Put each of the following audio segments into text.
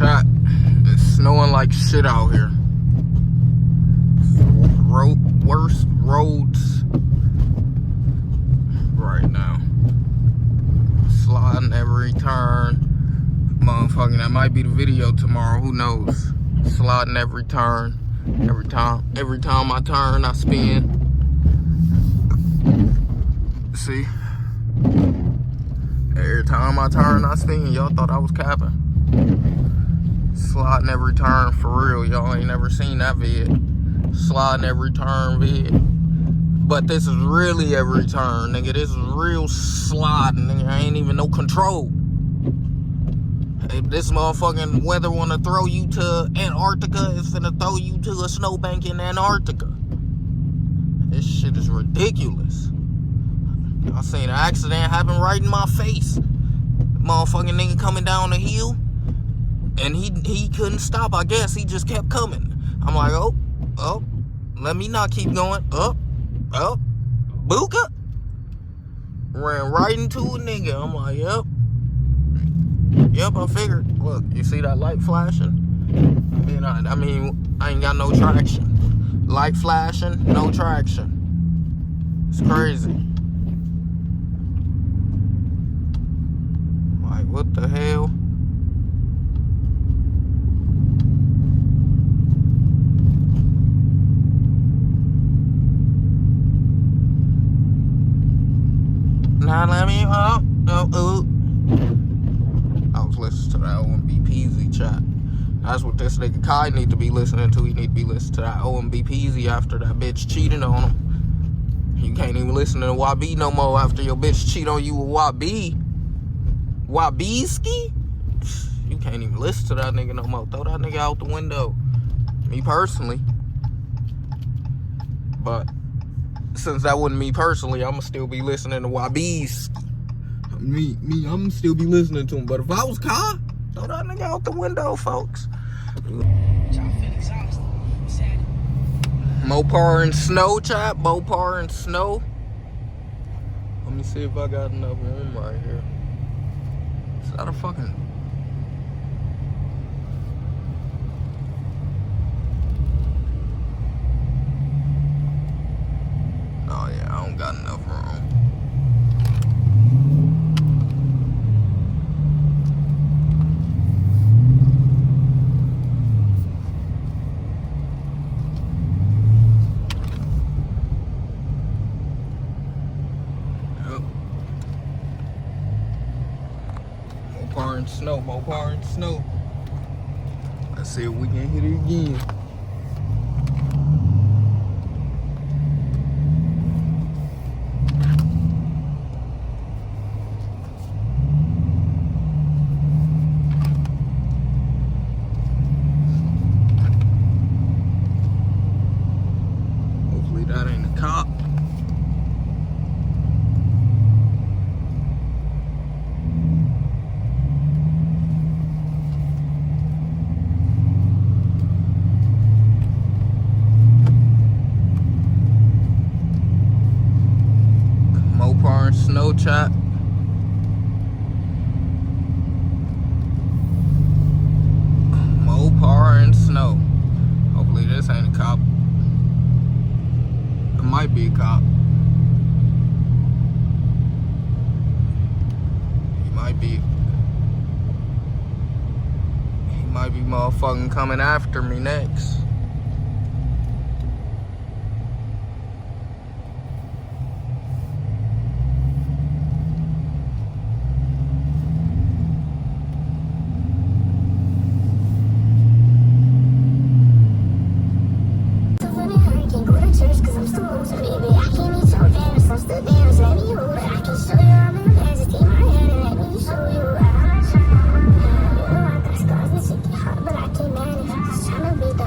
Chat, it's snowing like shit out here. Worst roads right now. Sliding every turn. Motherfucking, that might be the video tomorrow, who knows? Sliding every turn. Every time I turn, I spin. See? Every time I turn, I spin. Y'all thought I was capping. Sliding every turn, for real. Y'all ain't never seen that vid. Sliding every turn vid. But this is really every turn, nigga. This is real sliding, nigga. I ain't even no control. If this motherfucking weather wanna throw you to Antarctica, it's finna throw you to a snowbank in Antarctica. This shit is ridiculous. I seen an accident happen right in my face. Motherfucking nigga coming down the hill, and he couldn't stop. I guess he just kept coming. I'm like, oh, let me not keep going. Up, booka. Ran right into a nigga. I'm like, yep, I figured. Look, you see that light flashing? You know, I mean, I ain't got no traction. Light flashing, no traction. It's crazy. Like, what the hell? Now let me I was listening to that OMB Peasy chat. That's what this nigga Kai need to be listening to. He need to be listening to that OMB Peasy after that bitch cheated on him. You can't even listen to YB no more after your bitch cheat on you with YB. Wabiski? You can't even listen to that nigga no more. Throw that nigga out the window. Me personally. But since that wasn't me personally, I'ma still be listening to YB's. I'ma still be listening to him. But if I was Kai, throw that nigga out the window, folks. Mopar and snow, chat. Mopar and snow. Let me see if I got enough room right here. Is that a fucking... Oh yeah, I don't got enough room. Mopar and snow. Let's see if we can hit it again. Hopefully that ain't a cop. Snow, chat. Mopar and snow. Hopefully this ain't a cop. It might be a cop. He might be motherfucking coming after me next. But I can't manage. Just tryna be the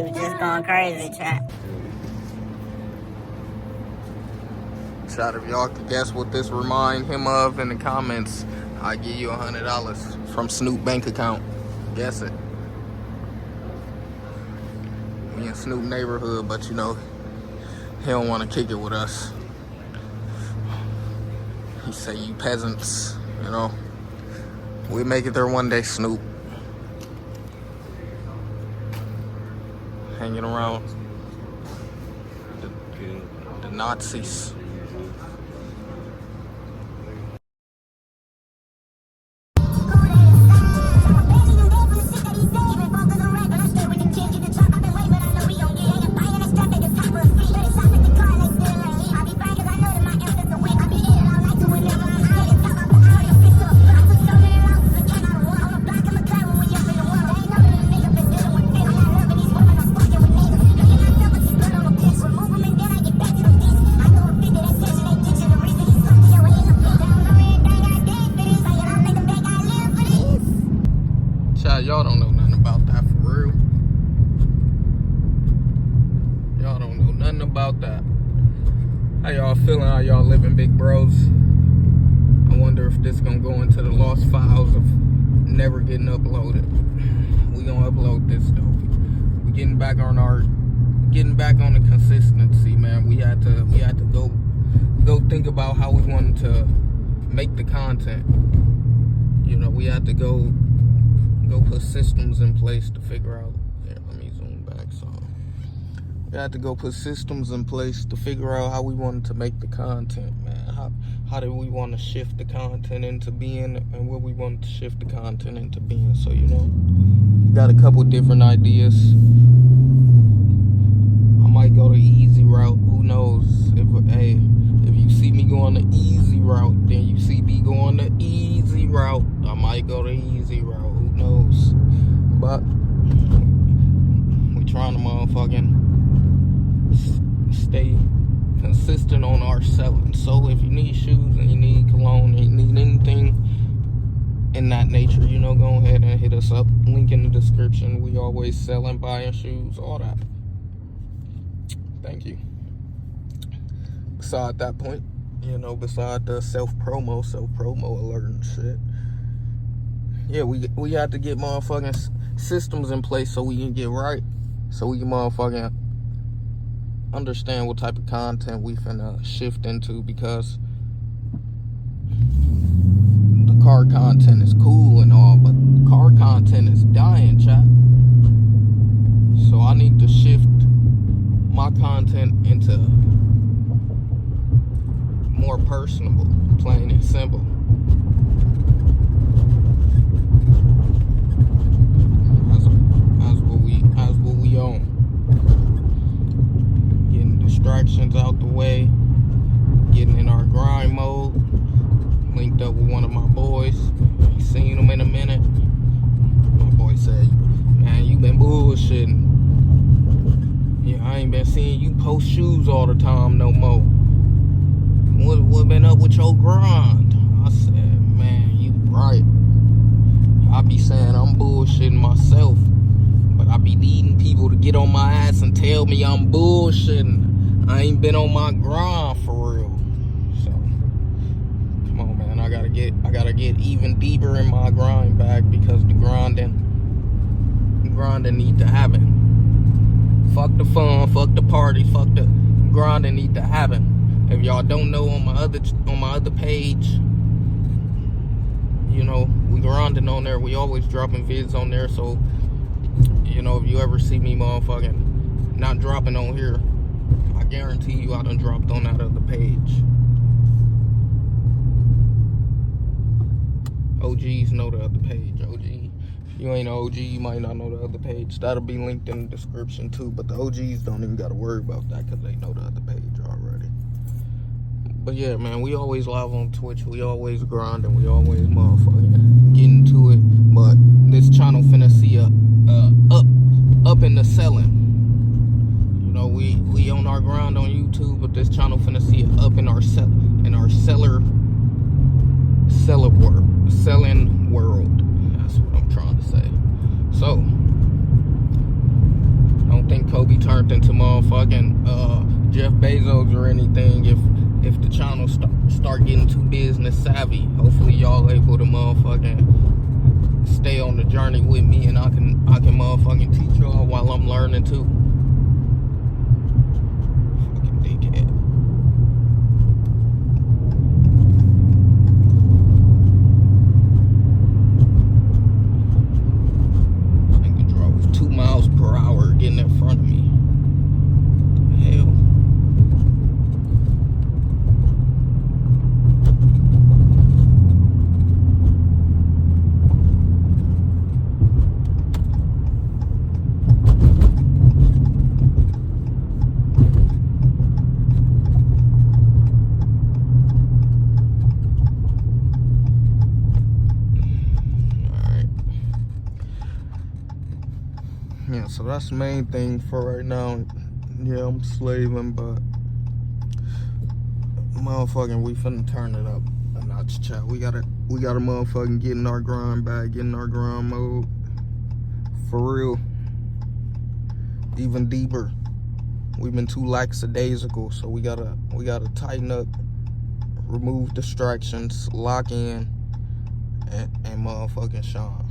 was just going crazy, chat. Chat, if y'all could guess what this remind him of in the comments, I'll give you $100 from Snoop bank account. Guess it. We in Snoop neighborhood, but you know, he don't want to kick it with us. He say, you peasants, you know. We'll make it there one day, Snoop. Hanging around the Nazis. Y'all don't know nothing about that for real. Y'all don't know nothing about that. How y'all feeling? How y'all living, big bros? I wonder if this gonna go into the lost files of never getting uploaded. We gonna upload this though. We getting back on the consistency, man. We had to go think about how we wanted to make the content. You know, we had to go put systems in place to figure out. Yeah, let me zoom back some. We had to go put systems in place to figure out how we wanted to make the content, man. How did we want to shift the content into being, and what we wanted to shift the content into being. So, you know, got a couple different ideas. I might go the easy route. Who knows? If you see me going the easy route, then you see me going the easy route. I might go the easy route. Who knows? But we trying to motherfucking stay consistent on our selling. So if you need shoes and you need cologne and you need anything in that nature, you know, go ahead and hit us up. Link in the description. We always selling, buying shoes, all that. Thank you. Beside that point, you know, beside the self-promo alert and shit. Yeah, we had to get motherfucking systems in place so we can get right. So we can motherfucking understand what type of content we finna shift into, because the car content is cool and all, but car content is dying, chat. So I need to shift my content into more personable, plain and simple. As what we own. Getting distractions out the way, getting in our grind mode. Linked up with one of my boys. Ain't seen him in a minute. My boy said, man, you been bullshitting. Yeah, I ain't been seeing you post shoes all the time no more. What been up with your grind? I said, man, you right. I be saying I'm bullshitting myself, but I be needing people to get on my ass and tell me I'm bullshitting. I ain't been on my grind for real. So, come on, man. I gotta get even deeper in my grind bag, because the grinding need to happen. Fuck the fun, fuck the party, fuck the grinding need to happen. If y'all don't know, on my other page, you know, we grinding on there. We always dropping vids on there. So, you know, if you ever see me motherfucking not dropping on here, I guarantee you I done dropped on that other page. OGs know the other page. OG, if you ain't an OG, you might not know the other page. That'll be linked in the description too. But the OGs don't even gotta worry about that, because they know the other page already. But yeah, man, we always live on Twitch. We always grinding. We always motherfucking getting to it. But this channel finna see a up in the selling. You know, we on our grind on YouTube, but this channel finna see it up in our selling world. That's what I'm trying to say. So don't think Kobe turned into motherfucking Jeff Bezos or anything if the channel start getting too business savvy. Hopefully y'all able to motherfucking stay on the journey with me, and I can motherfucking teach y'all while I'm learning too. Fucking dickhead. Nigga drove 2 miles per hour getting in front of me. Hell. Yeah, so that's the main thing for right now. Yeah, I'm slaving, but motherfucking we finna turn it up a notch, chat. We gotta motherfucking get in our grind bag, get in our grind mode. For real. Even deeper. We've been too lackadaisical, so we gotta tighten up, remove distractions, lock in, and motherfucking shine.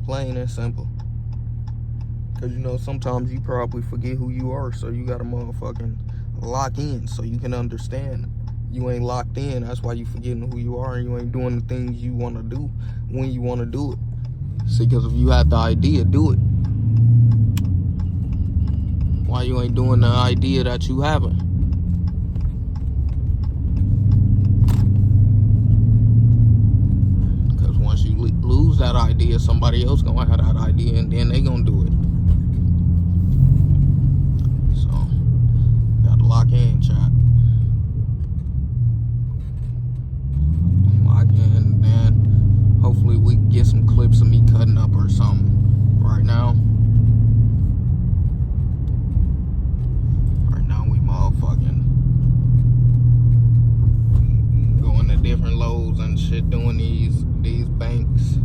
Plain and simple. Cause you know sometimes you probably forget who you are, so you gotta motherfucking lock in so you can understand. You ain't locked in, that's why you forgetting who you are, and you ain't doing the things you wanna do when you wanna do it. See, cause if you have the idea, do it. Why you ain't doing the idea that you haven't? Cause once you lose that idea, somebody else gonna have that idea, and then they gonna do it. Lock in, chat. Lock in, then hopefully we can get some clips of me cutting up or something. Right now we motherfucking going to different loads and shit, doing these banks.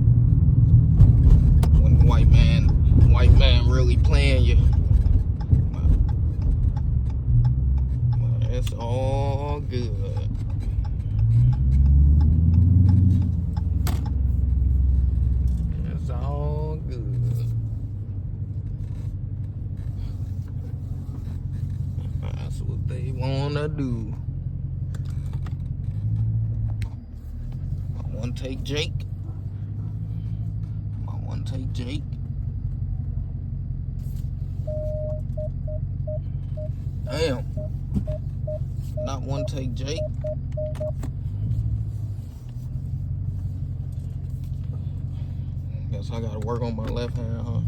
When the white man really playing you. It's all good. It's all good. That's what they wanna do. I wanna take Jake. Damn. Not one take Jake. Guess I gotta work on my left hand, huh?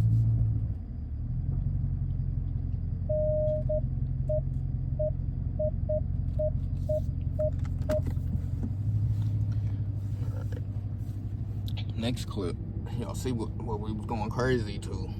Alright. Next clip. Y'all see what we was going crazy to.